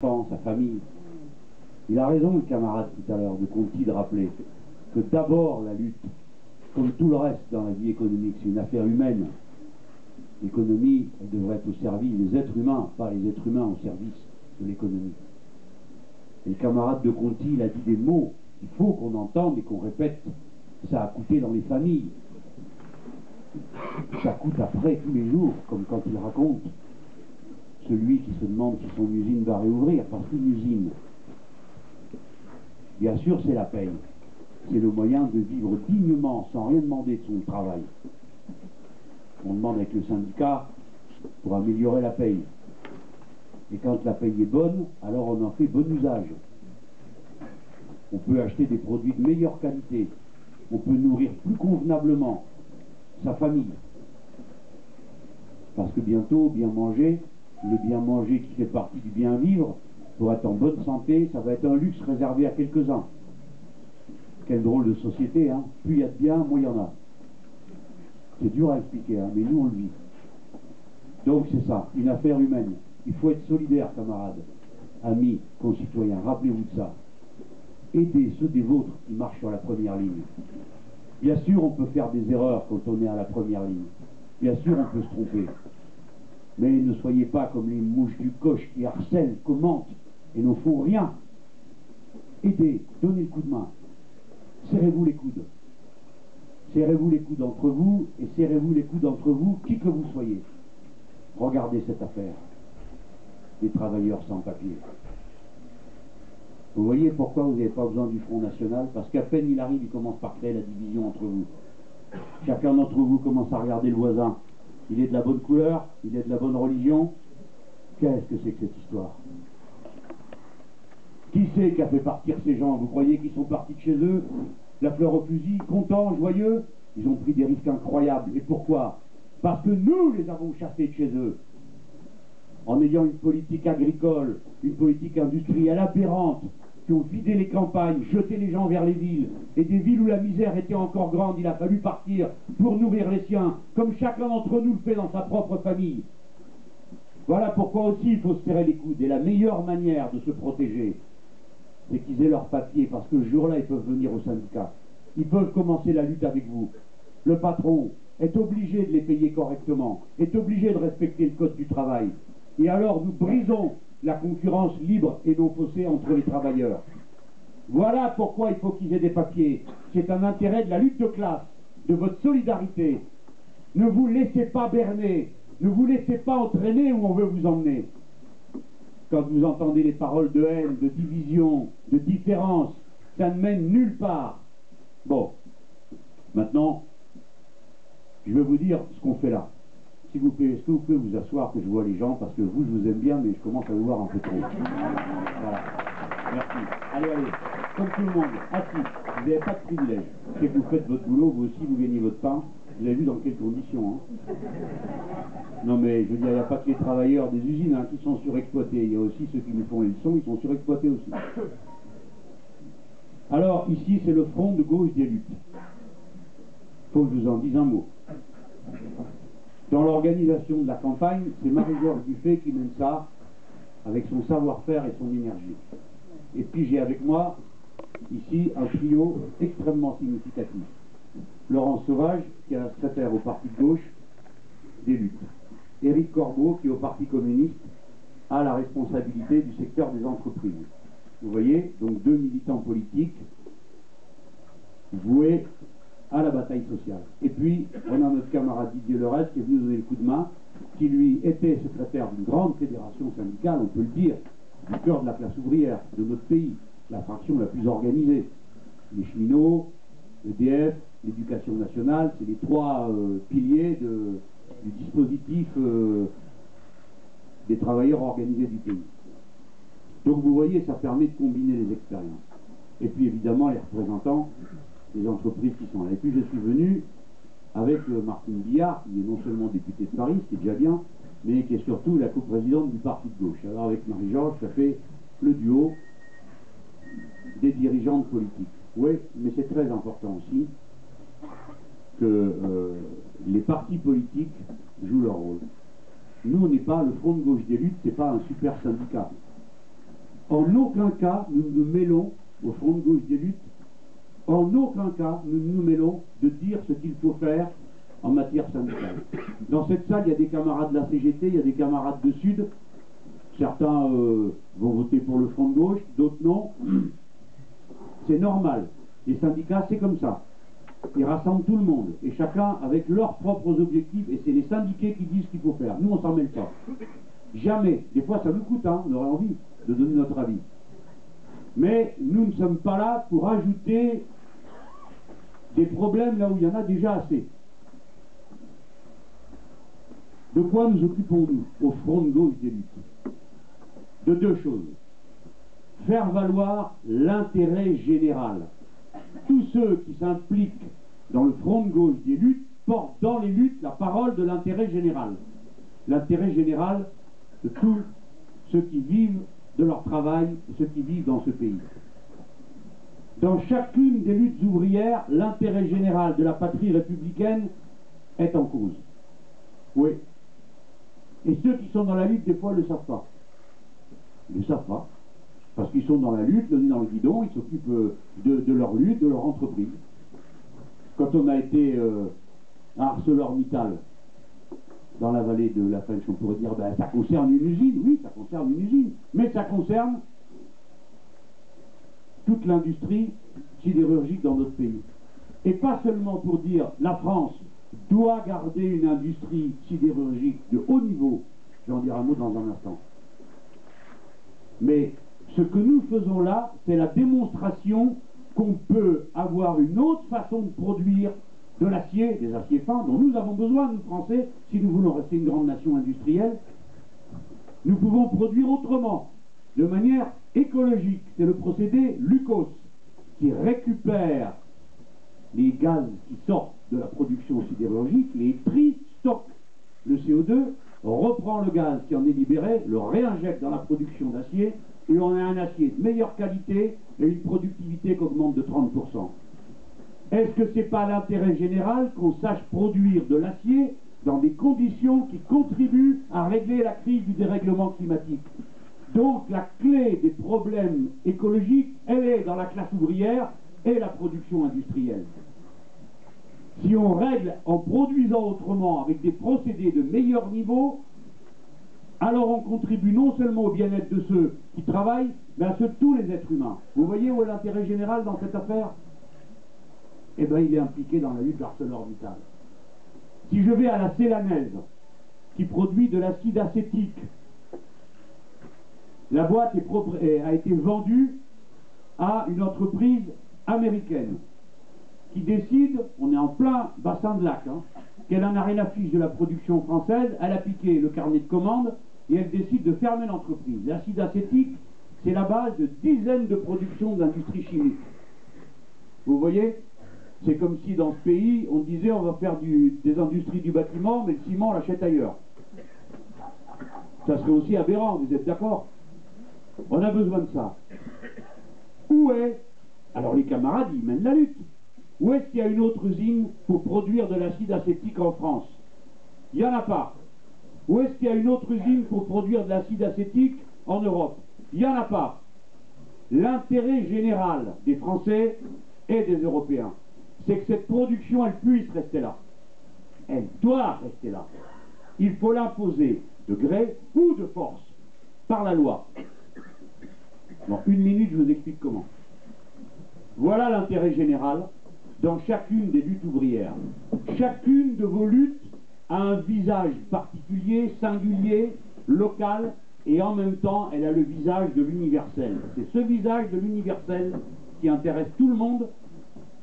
sa famille. Il a raison, le camarade, tout à l'heure, de Conti, de rappeler que d'abord la lutte, comme tout le reste dans la vie économique, c'est une affaire humaine. L'économie, elle devrait être au service des êtres humains, pas les êtres humains au service de l'économie. Et le camarade de Conti, il a dit des mots qu'il faut qu'on entende et qu'on répète. Ça a coûté dans les familles. Ça coûte après, tous les jours, comme quand il raconte. Celui qui se demande si son usine va réouvrir, parce qu'une usine, bien sûr, c'est la paye. C'est le moyen de vivre dignement, sans rien demander de son travail. On demande avec le syndicat pour améliorer la paye. Et quand la paye est bonne, alors on en fait bon usage. On peut acheter des produits de meilleure qualité. On peut nourrir plus convenablement sa famille. Parce que bientôt, bien manger, le bien manger qui fait partie du bien vivre, pour être en bonne santé, ça va être un luxe réservé à quelques-uns. Quelle drôle de société, hein. Plus il y a de bien, moins il y en a. C'est dur à expliquer, hein, mais nous on le vit. Donc c'est ça, une affaire humaine. Il faut être solidaire, camarades, amis, concitoyens, rappelez-vous de ça. Aidez ceux des vôtres qui marchent sur la première ligne. Bien sûr, on peut faire des erreurs quand on est à la première ligne. Bien sûr, on peut se tromper. Mais ne soyez pas comme les mouches du coche qui harcèlent, commentent et ne font rien. Aidez, donnez le coup de main. Serrez-vous les coudes. Serrez-vous les coudes entre vous et serrez-vous les coudes entre vous, qui que vous soyez. Regardez cette affaire. Les travailleurs sans papier. Vous voyez pourquoi vous n'avez pas besoin du Front National? Parce qu'à peine il arrive, il commence par créer la division entre vous. Chacun d'entre vous commence à regarder le voisin. Il est de la bonne couleur, il est de la bonne religion. Qu'est-ce que c'est que cette histoire? Qui c'est qui a fait partir ces gens? Vous croyez qu'ils sont partis de chez eux, la fleur au fusil, contents, joyeux? Ils ont pris des risques incroyables. Et pourquoi? Parce que nous les avons chassés de chez eux. En ayant une politique agricole, une politique industrielle aberrante, qui ont vidé les campagnes, jeté les gens vers les villes, et des villes où la misère était encore grande, il a fallu partir pour nourrir les siens, comme chacun d'entre nous le fait dans sa propre famille. Voilà pourquoi aussi il faut se serrer les coudes. Et la meilleure manière de se protéger, c'est qu'ils aient leur papier, parce que ce jour-là, ils peuvent venir au syndicat. Ils peuvent commencer la lutte avec vous. Le patron est obligé de les payer correctement, est obligé de respecter le code du travail. Et alors nous brisons la concurrence libre et non faussée entre les travailleurs. Voilà pourquoi il faut qu'ils aient des papiers. C'est un intérêt de la lutte de classe, de votre solidarité. Ne vous laissez pas berner, ne vous laissez pas entraîner où on veut vous emmener. Quand vous entendez les paroles de haine, de division, de différence, ça ne mène nulle part. Bon, maintenant, je vais vous dire ce qu'on fait là. S'il vous plaît, est-ce que vous pouvez vous asseoir que je vois les gens, parce que vous, je vous aime bien, mais je commence à vous voir un peu trop. Voilà. Merci. Allez, allez, comme tout le monde, assis. Vous n'avez pas de privilège. C'est que vous faites votre boulot, vous aussi, vous gagnez votre pain. Vous avez vu dans quelles conditions, hein? Non mais, je veux dire, il n'y a pas que les travailleurs des usines hein, qui sont surexploités. Il y a aussi ceux qui nous font les leçons, ils sont surexploités aussi. Alors, ici, c'est le front de gauche des luttes. Il faut que je vous en dise un mot. Dans l'organisation de la campagne, c'est Marie-Georges Buffet qui mène ça avec son savoir-faire et son énergie. Et puis j'ai avec moi, ici, un trio extrêmement significatif. Laurence Sauvage, qui est la secrétaire au Parti de gauche des luttes. Éric Corbeau, qui au Parti communiste a la responsabilité du secteur des entreprises. Vous voyez, donc deux militants politiques voués à la bataille sociale. Et puis, on a notre camarade Didier Leresse qui est venu donner le coup de main, qui lui était secrétaire d'une grande fédération syndicale, on peut le dire, du cœur de la classe ouvrière de notre pays, la fraction la plus organisée. Les cheminots, l'EDF, l'éducation nationale, c'est les trois piliers du dispositif des travailleurs organisés du pays. Donc vous voyez, ça permet de combiner les expériences. Et puis évidemment, les représentants des entreprises qui sont là. Et puis je suis venu avec Martine Billard, qui est non seulement députée de Paris, ce qui est déjà bien, mais qui est surtout la coprésidente du Parti de gauche. Alors avec Marie-Georges, ça fait le duo des dirigeantes politiques. Oui, mais c'est très important aussi que les partis politiques jouent leur rôle. Nous, on n'est pas, le Front de gauche des luttes, c'est pas un super syndicat. En aucun cas, nous nous mêlons, au Front de gauche des luttes, en aucun cas, nous nous mêlons de dire ce qu'il faut faire en matière syndicale. Dans cette salle, il y a des camarades de la CGT, il y a des camarades de Sud. Certains vont voter pour le Front de gauche, d'autres non. C'est normal. Les syndicats, c'est comme ça. Ils rassemblent tout le monde, et chacun avec leurs propres objectifs, et c'est les syndiqués qui disent ce qu'il faut faire. Nous, on s'en mêle pas. Jamais. Des fois, ça nous coûte, hein, on aurait envie de donner notre avis. Mais nous ne sommes pas là pour ajouter des problèmes là où il y en a déjà assez. De quoi nous occupons-nous au Front de gauche des luttes? De deux choses. Faire valoir l'intérêt général. Tous ceux qui s'impliquent dans le Front de gauche des luttes portent dans les luttes la parole de l'intérêt général. L'intérêt général de tous ceux qui vivent de leur travail et ceux qui vivent dans ce pays. Dans chacune des luttes ouvrières, l'intérêt général de la patrie républicaine est en cause. Oui. Et ceux qui sont dans la lutte, des fois, ne le savent pas. Ils ne le savent pas. Parce qu'ils sont dans la lutte, le nez dans le guidon, ils s'occupent de leur lutte, de leur entreprise. Quand on a été à ArcelorMittal, dans la vallée de la Fèche, on pourrait dire, ben, ça concerne une usine. Oui, ça concerne une usine. Mais ça concerne toute l'industrie sidérurgique dans notre pays. Et pas seulement pour dire, la France doit garder une industrie sidérurgique de haut niveau. Je vais en dire un mot dans un instant. Mais ce que nous faisons là, c'est la démonstration qu'on peut avoir une autre façon de produire de l'acier, des aciers fins, dont nous avons besoin, nous Français, si nous voulons rester une grande nation industrielle. Nous pouvons produire autrement, de manière écologique. C'est le procédé Lucos, qui récupère les gaz qui sortent de la production sidérurgique, les stocke le CO2, reprend le gaz qui en est libéré, le réinjecte dans la production d'acier, et on a un acier de meilleure qualité et une productivité qui augmente de 30%. Est-ce que c'est pas l'intérêt général qu'on sache produire de l'acier dans des conditions qui contribuent à régler la crise du dérèglement climatique? Donc la clé des problèmes écologiques, elle est dans la classe ouvrière et la production industrielle. Si on règle en produisant autrement, avec des procédés de meilleur niveau, alors on contribue non seulement au bien-être de ceux qui travaillent, mais à ceux de tous les êtres humains. Vous voyez où est l'intérêt général dans cette affaire? Eh bien, il est impliqué dans la lutte d'ArcelorMittal. Si je vais à la Célanaise, qui produit de l'acide acétique, la boîte a été vendue à une entreprise américaine qui décide, on est en plein bassin de lac, hein, qu'elle en a rien à fiche de la production française, elle a piqué le carnet de commandes et elle décide de fermer l'entreprise. L'acide acétique, c'est la base de dizaines de productions d'industrie chimique. Vous voyez? C'est comme si dans ce pays, on disait on va faire des industries du bâtiment, mais le ciment on l'achète ailleurs. Ça serait aussi aberrant, vous êtes d'accord? On a besoin de ça. Où est, alors les camarades, ils mènent la lutte. Où est-ce qu'il y a une autre usine pour produire de l'acide acétique en France? Il n'y en a pas. Où est-ce qu'il y a une autre usine pour produire de l'acide acétique en Europe? Il n'y en a pas. L'intérêt général des Français et des Européens, c'est que cette production, elle puisse rester là. Elle doit rester là. Il faut l'imposer de gré ou de force, par la loi. Dans une minute, je vous explique comment. Voilà l'intérêt général dans chacune des luttes ouvrières. Chacune de vos luttes a un visage particulier, singulier, local, et en même temps, elle a le visage de l'universel. C'est ce visage de l'universel qui intéresse tout le monde,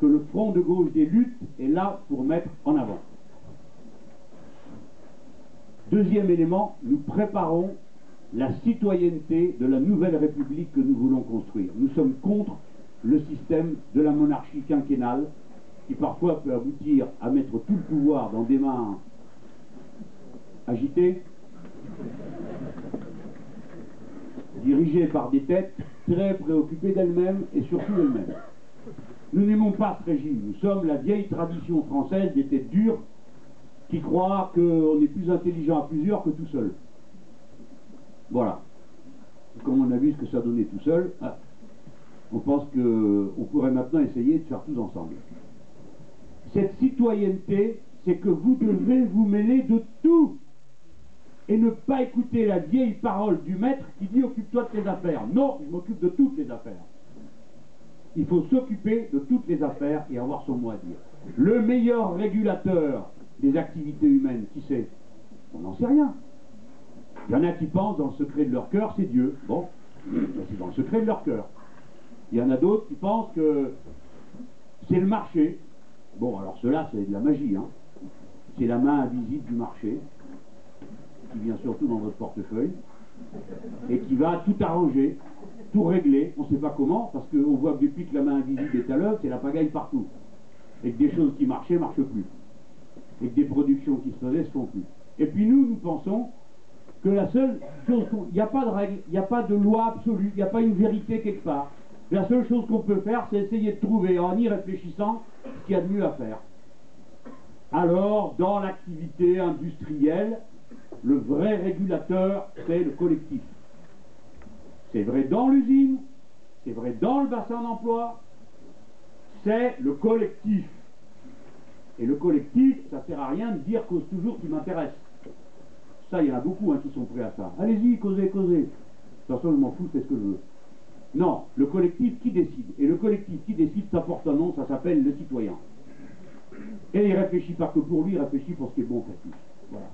que le Front de gauche des luttes est là pour mettre en avant. Deuxième élément, nous préparons la citoyenneté de la nouvelle République que nous voulons construire. Nous sommes contre le système de la monarchie quinquennale, qui parfois peut aboutir à mettre tout le pouvoir dans des mains agitées, dirigées par des têtes très préoccupées d'elles-mêmes et surtout d'elles-mêmes. Nous n'aimons pas ce régime. Nous sommes la vieille tradition française des têtes dures qui croient qu'on est plus intelligent à plusieurs que tout seul. Voilà. comme on a vu ce que ça donnait tout seul, on pense qu'on pourrait maintenant essayer de faire tout ensemble. Cette citoyenneté, c'est que vous devez vous mêler de tout et ne pas écouter la vieille parole du maître qui dit « occupe-toi de tes affaires ». Non, je m'occupe de toutes les affaires. Il faut s'occuper de toutes les affaires et avoir son mot à dire. Le meilleur régulateur des activités humaines, qui c'est? On n'en sait rien. Il y en a qui pensent dans le secret de leur cœur, c'est Dieu. Bon, c'est dans le secret de leur cœur. Il y en a d'autres qui pensent que c'est le marché. Bon, alors cela, c'est de la magie, hein. C'est la main invisible du marché, qui vient surtout dans votre portefeuille, et qui va tout arranger, tout régler. On ne sait pas comment, parce qu'on voit que depuis que la main invisible est à l'œuvre, c'est la pagaille partout. Et que des choses qui marchaient, ne marchent plus. Et que des productions qui se faisaient, ne se font plus. Et puis nous pensons que la seule chose il n'y a pas de règle, il n'y a pas de loi absolue, il n'y a pas une vérité quelque part. La seule chose qu'on peut faire, c'est essayer de trouver, en y réfléchissant, ce qu'il y a de mieux à faire. Alors, dans l'activité industrielle, le vrai régulateur, c'est le collectif. C'est vrai dans l'usine, c'est vrai dans le bassin d'emploi, c'est le collectif. Et le collectif, ça ne sert à rien de dire cause toujours qui m'intéresse. Ça, il y en a beaucoup qui sont prêts à ça. Allez-y, causez, causez. De toute façon, je m'en fous, c'est ce que je veux. Non, le collectif qui décide. Et le collectif qui décide, ça porte un nom, ça s'appelle le citoyen. Et il ne réfléchit pas que pour lui, il réfléchit pour ce qui est bon pour tous. Voilà.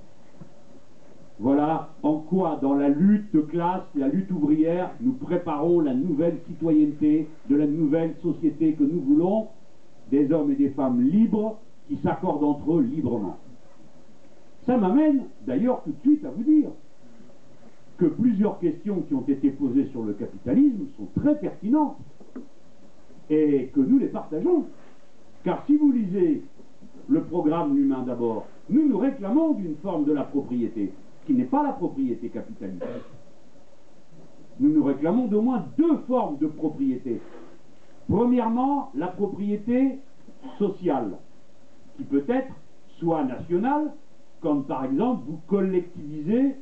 Voilà en quoi, dans la lutte de classe, la lutte ouvrière, nous préparons la nouvelle citoyenneté de la nouvelle société que nous voulons, des hommes et des femmes libres qui s'accordent entre eux librement. Ça m'amène d'ailleurs tout de suite à vous dire que plusieurs questions qui ont été posées sur le capitalisme sont très pertinentes et que nous les partageons. Car si vous lisez le programme L'Humain d'abord, nous réclamons d'une forme de la propriété, qui n'est pas la propriété capitaliste. Nous réclamons d'au moins deux formes de propriété. Premièrement, la propriété sociale, qui peut être soit nationale, comme par exemple vous collectivisez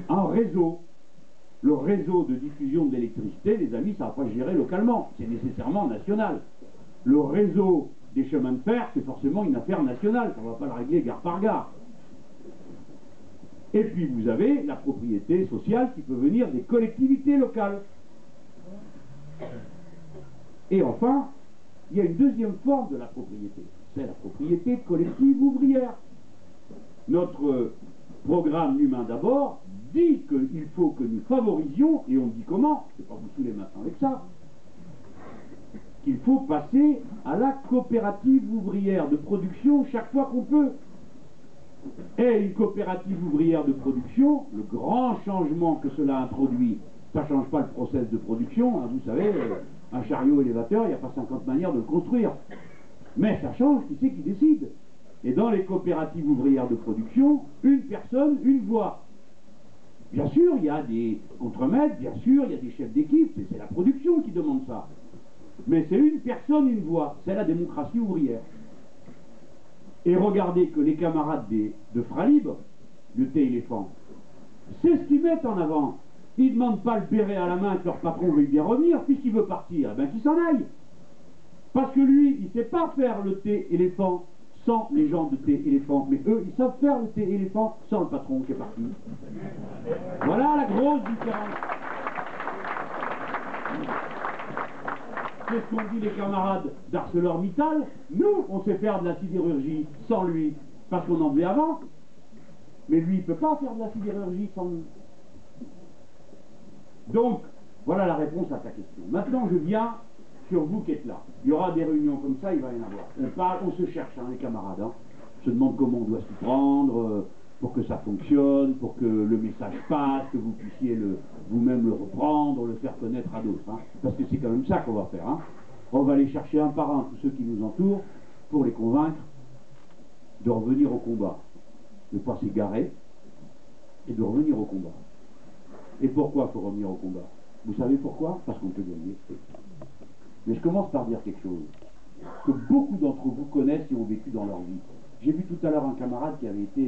un réseau. Le réseau de diffusion de l'électricité, les amis, ça ne va pas se gérer localement, c'est nécessairement national. Le réseau des chemins de fer, c'est forcément une affaire nationale, on ne va pas le régler gare par gare. Et puis vous avez la propriété sociale qui peut venir des collectivités locales. Et enfin, il y a une deuxième forme de la propriété, c'est la propriété collective ouvrière. Notre programme L'Humain d'abord dit qu'il faut que nous favorisions, et on dit comment, je ne vais pas vous saouler maintenant avec ça, qu'il faut passer à la coopérative ouvrière de production chaque fois qu'on peut. Et une coopérative ouvrière de production, le grand changement que cela introduit, ça ne change pas le process de production, hein, vous savez, un chariot élévateur, il n'y a pas 50 manières de le construire. Mais ça change, qui c'est qui décide? Et dans les coopératives ouvrières de production, une personne, une voix. Bien sûr, il y a des contremaîtres, bien sûr, il y a des chefs d'équipe, c'est la production qui demande ça. Mais c'est une personne, une voix, c'est la démocratie ouvrière. Et regardez que les camarades de Fralib, le thé éléphant, c'est ce qu'ils mettent en avant. Ils ne demandent pas le béret à la main que leur patron veut bien revenir, puisqu'il veut partir, eh bien qu'il s'en aille. Parce que lui, il ne sait pas faire le thé éléphant sans les gens de thé éléphant, mais eux, ils savent faire le thé éléphant sans le patron qui est parti. Voilà la grosse différence. C'est ce qu'ont dit les camarades d'ArcelorMittal. Nous, on sait faire de la sidérurgie sans lui, parce qu'on en faisait avant. Mais lui, il ne peut pas faire de la sidérurgie sans nous. Donc, voilà la réponse à ta question. Maintenant, je viens sur vous qui êtes là. Il y aura des réunions comme ça, il va y en avoir. On parle, on se cherche, hein, les camarades. Hein. On se demande comment on doit s'y prendre pour que ça fonctionne, pour que le message passe, que vous puissiez vous-même le reprendre, le faire connaître à d'autres. Hein. Parce que c'est quand même ça qu'on va faire. Hein. On va aller chercher un par un tous ceux qui nous entourent pour les convaincre de revenir au combat. De ne pas s'égarer et de revenir au combat. Et pourquoi il faut revenir au combat? Vous savez pourquoi? Parce qu'on peut gagner. Mais je commence par dire quelque chose que beaucoup d'entre vous connaissent et ont vécu dans leur vie. J'ai vu tout à l'heure un camarade qui avait été